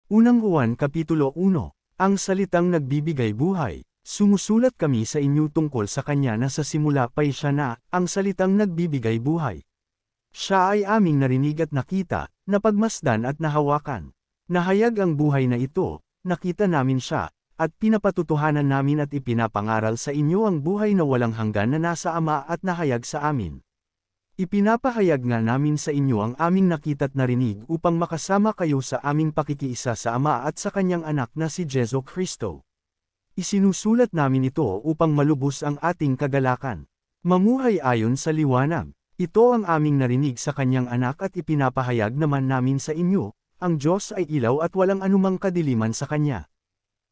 Unang Juan Kapitulo 1. Ang salitang nagbibigay buhay. Sumusulat kami sa inyo tungkol sa kanya na sa simula pa'y siya na, ang salitang nagbibigay buhay. Siya ay aming narinig at nakita, napagmasdan at nahawakan. Nahayag ang buhay na ito, nakita namin siya, at pinapatutuhanan namin at ipinapangaral sa inyo ang buhay na walang hanggan na nasa Ama at nahayag sa amin. Ipinapahayag nga namin sa inyo ang aming nakita't narinig upang makasama kayo sa aming pakikiisa sa Ama at sa kanyang anak na si Jesu Kristo. Isinusulat namin ito upang malubos ang ating kagalakan. Mamuhay ayon sa liwanag. Ito ang aming narinig sa kanyang anak at ipinapahayag naman namin sa inyo, ang Diyos ay ilaw at walang anumang kadiliman sa kanya.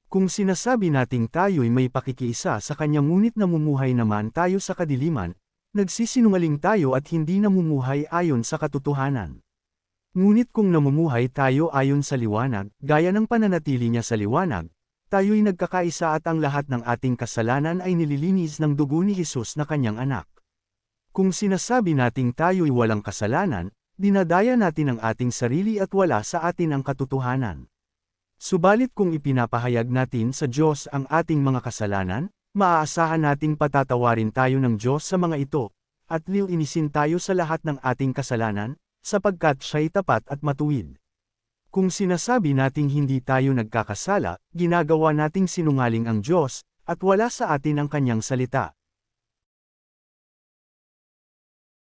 Kung sinasabi nating tayo'y may pakikiisa sa kanya ngunit namumuhay naman tayo sa kadiliman, nagsisinungaling tayo at hindi namumuhay ayon sa katotohanan. Ngunit kung namumuhay tayo ayon sa liwanag, gaya ng pananatili niya sa liwanag, tayo'y nagkakaisa at ang lahat ng ating kasalanan ay nililinis ng dugo ni Jesus na kanyang anak. Kung sinasabi nating tayo'y walang kasalanan, dinadaya natin ang ating sarili at wala sa atin ang katotohanan. Subalit kung ipinapahayag natin sa Diyos ang ating mga kasalanan, maaasahan nating patatawarin tayo ng Diyos sa mga ito, at lilinisin tayo sa lahat ng ating kasalanan, sapagkat siya'y tapat at matuwid. Kung sinasabi nating hindi tayo nagkakasala, ginagawa nating sinungaling ang Diyos, at wala sa atin ang kanyang salita.